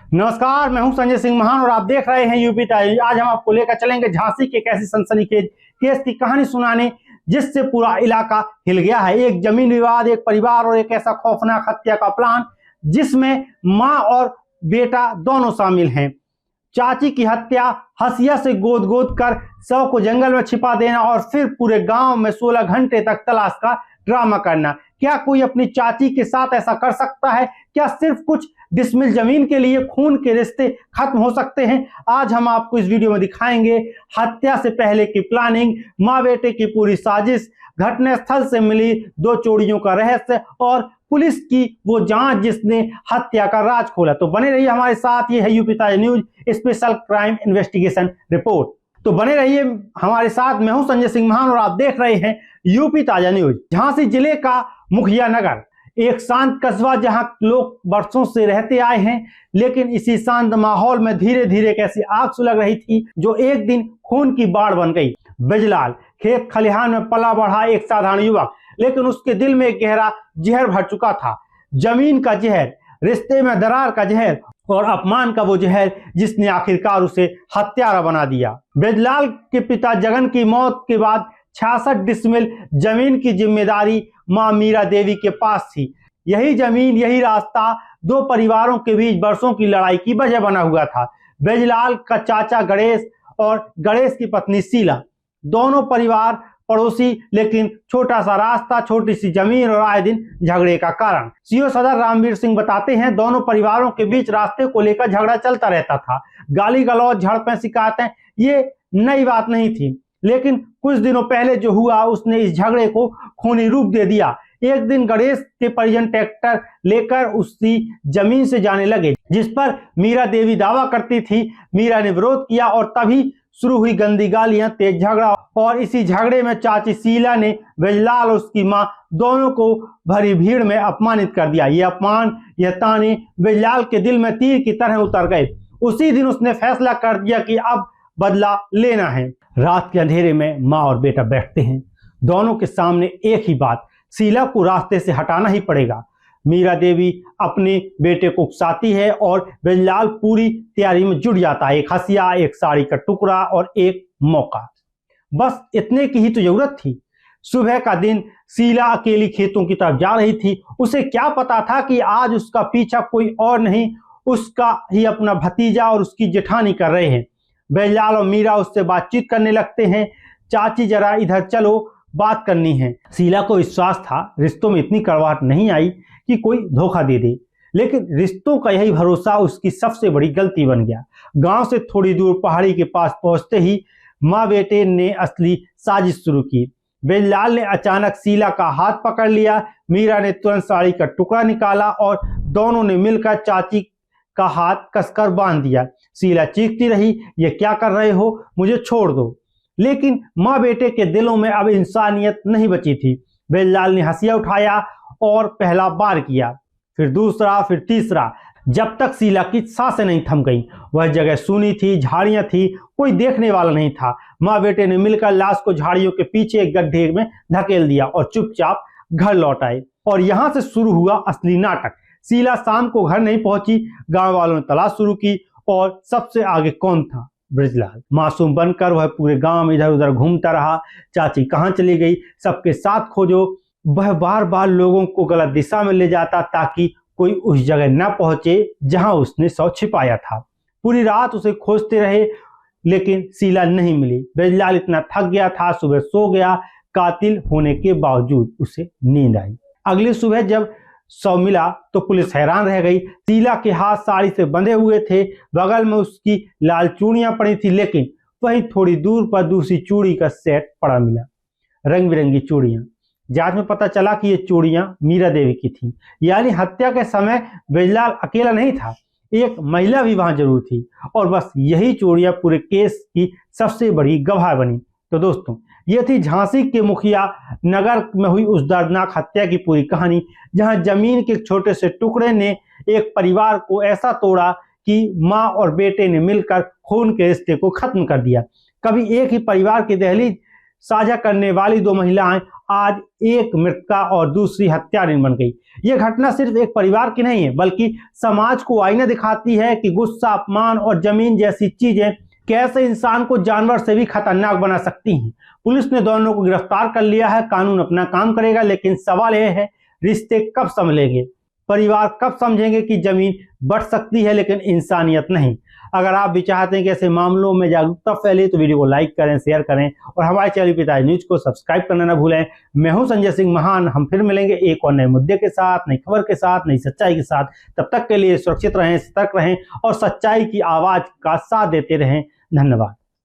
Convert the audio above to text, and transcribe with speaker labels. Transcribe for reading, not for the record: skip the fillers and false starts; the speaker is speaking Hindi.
Speaker 1: नमस्कार, मैं हूं संजय सिंह महान और आप देख रहे हैं यूपी टाइम्स। आज हम आपको लेकर चलेंगे झांसी के एक ऐसी सनसनीखेज केस की कहानी सुनाने जिससे पूरा इलाका हिल गया है। एक जमीन विवाद, एक परिवार और एक ऐसा खौफनाक हत्या का प्लान जिसमें मां और बेटा दोनों शामिल हैं। चाची की हत्या, हसिया से गोद गोद कर शव को जंगल में छिपा देना और फिर पूरे गांव में 16 घंटे तक तलाश का ड्रामा करना। क्या कोई अपनी चाची के साथ ऐसा कर सकता है? क्या सिर्फ कुछ डिसमिल जमीन के लिए खून के रिश्ते खत्म हो सकते हैं? आज हम आपको इस वीडियो में दिखाएंगे हत्या से पहले की प्लानिंग, मां बेटे की पूरी साजिश, घटनास्थल से मिली 2 चोरियों का रहस्य और पुलिस की वो जांच जिसने हत्या का राज खोला। तो बने रहिए हमारे साथ, ये है यूपी ताजा news special crime investigation report. तो बने रहिए हमारे साथ, मैं हूं संजय सिंह महान और आप देख रहे हैं यूपी ताजा न्यूज। झांसी जिले का मुखिया नगर एक शांत कस्बा जहां लोग बरसों से रहते आए हैं, लेकिन इसी शांत माहौल में धीरे धीरे एक ऐसी आग सुलग रही थी जो एक दिन खून की बाढ़ बन गई। बिजलाल खेत खलिहान में पला बढ़ा एक साधारण युवक, लेकिन उसके दिल में एक गहरा जहर भर चुका था। जमीन का जहर, रिश्ते में दरार का जहर और अपमान का वो जहर जिसने आखिरकार उसे हत्यारा बना दिया। बिजलाल के पिता जगन की मौत के बाद 66 डिसमिल जमीन की जिम्मेदारी मां मीरा देवी के पास थी। यही जमीन, यही रास्ता 2 परिवारों के बीच बरसों की लड़ाई की वजह बना हुआ था। बिजलाल का चाचा गणेश और गणेश की पत्नी शीला, दोनों परिवार पड़ोसी, लेकिन छोटा सा रास्ता, छोटी सी जमीन और आए दिन झगड़े का कारण। सीओ सदर रामवीर सिंह बताते हैं, दोनों परिवारों के बीच रास्ते को लेकर झगड़ा चलता रहता था। गाली गलौज, झड़पें, शिकायतें, ये नई बात नहीं थी, लेकिन कुछ दिनों पहले जो हुआ उसने इस झगड़े को खूनी रूप दे दिया। एक दिन गणेश के परिजन ट्रैक्टर लेकर उसी जमीन से जाने लगे जिस पर मीरा देवी दावा करती थी। मीरा ने विरोध किया और तभी शुरू हुई गंदी गालियां, तेज झगड़ा और इसी झगड़े में चाची शीला ने बिजलाल और उसकी मां दोनों को भरी भीड़ में अपमानित कर दिया। ये अपमान, यह ताने बिजलाल के दिल में तीर की तरह उतर गए। उसी दिन उसने फैसला कर दिया कि अब बदला लेना है। रात के अंधेरे में मां और बेटा बैठते हैं। दोनों के सामने एक ही बात, शीला को रास्ते से हटाना ही पड़ेगा। मीरा देवी अपने बेटे को उकसाती है और बिजलाल पूरी तैयारी में जुट जाता है। एक हसिया, एक साड़ी का टुकड़ा और एक मौका, बस इतने की ही तो जरूरत थी। सुबह का दिन, शीला अकेली खेतों की तरफ जा रही थी। उसे क्या पता था कि आज उसका पीछा कोई और नहीं, उसका ही अपना भतीजा और उसकी जेठानी कर रहे हैं। बिजलाल और मीरा उससे बातचीत करने लगते हैं। चाची जरा इधर चलो, बात करनी है। शीला को विश्वास था रिश्तों में इतनी कड़वाहट नहीं आई कि कोई धोखा दे दे, लेकिन रिश्तों का यही भरोसा उसकी सबसे बड़ी गलती बन गया। गांव से थोड़ी दूर पहाड़ी के पास पहुंचते ही मां बेटे ने असली साजिश शुरू की। बिजलाल ने अचानक शीला का हाथ पकड़ लिया। मीरा ने तुरंत साड़ी का टुकड़ा निकाला और दोनों ने मिलकर चाची का हाथ कसकर बांध दिया। शीला चीखती रही, ये क्या कर रहे हो, मुझे छोड़ दो। लेकिन मां बेटे के दिलों में अब इंसानियत नहीं बची थी। बिजलाल ने हसिया उठाया और पहला बार किया, फिर दूसरा, फिर तीसरा, जब तक शीला की सांसें नहीं थम गईं। वह जगह सूनी थी, झाड़ियां थी, कोई देखने वाला नहीं था। मां बेटे ने मिलकर लाश को झाड़ियों के पीछे एक गड्ढे में धकेल दिया और चुपचाप घर लौट आए। और यहां से शुरू हुआ असली नाटक। शीला शाम को घर नहीं पहुंची। गांव वालों ने तलाश शुरू की और सबसे आगे कौन था? बिजलाल। मासूम बनकर वह पूरे गांव में इधर उधर घूमता रहा। चाची कहां चली गई, सबके साथ खोजो। वह बार बार लोगों को गलत दिशा में ले जाता ताकि कोई उस जगह न पहुंचे जहां उसने शव छिपाया था। पूरी रात उसे खोजते रहे, लेकिन शीला नहीं मिली। बिजलाल इतना थक गया था, सुबह सो गया। कातिल होने के बावजूद उसे नींद आई। अगली सुबह जब शव मिला तो पुलिस हैरान रह गई। शीला के हाथ साड़ी से बंधे हुए थे, बगल में उसकी लाल चूड़ियां पड़ी थी, लेकिन वहीं थोड़ी दूर पर दूसरी चूड़ी का सेट पड़ा मिला, रंग बिरंगी चूड़ियां। जांच में पता चला कि ये चूड़ियां मीरा देवी की थी। यानी हत्या के समय बिजलाल अकेला नहीं था, एक महिला भी वहां जरूर थी और बस यही चूड़ियां पूरे केस की सबसे बड़ी गवाह बनी। तो दोस्तों, ये थी झांसी के मुखिया नगर में हुई उस दर्दनाक हत्या की पूरी कहानी, जहां जमीन के छोटे से टुकड़े ने एक परिवार को ऐसा तोड़ा कि मां और बेटे ने मिलकर खून के रिश्ते को खत्म कर दिया। कभी एक ही परिवार की दहलीज साझा करने वाली 2 महिलाएं आज एक मृतका और दूसरी हत्यारिन बन गई। यह घटना सिर्फ एक परिवार की नहीं है, बल्कि समाज को आईना दिखाती है कि गुस्सा, अपमान और जमीन जैसी चीजें कैसे इंसान को जानवर से भी खतरनाक बना सकती हैं। पुलिस ने दोनों को गिरफ्तार कर लिया है, कानून अपना काम करेगा, लेकिन सवाल यह है, रिश्ते कब संभलेंगे, परिवार कब समझेंगे कि जमीन बढ़ सकती है लेकिन इंसानियत नहीं। अगर आप भी चाहते हैं कि ऐसे मामलों में जागरूकता फैले तो वीडियो को लाइक करें, शेयर करें और हमारे चैनल यूपी न्यूज को सब्सक्राइब करना न भूलें। मैं हूं संजय सिंह महान। हम फिर मिलेंगे एक और नए मुद्दे के साथ, नई खबर के साथ, नई सच्चाई के साथ। तब तक के लिए सुरक्षित रहें, सतर्क रहें और सच्चाई की आवाज का साथ देते रहें। धन्यवाद।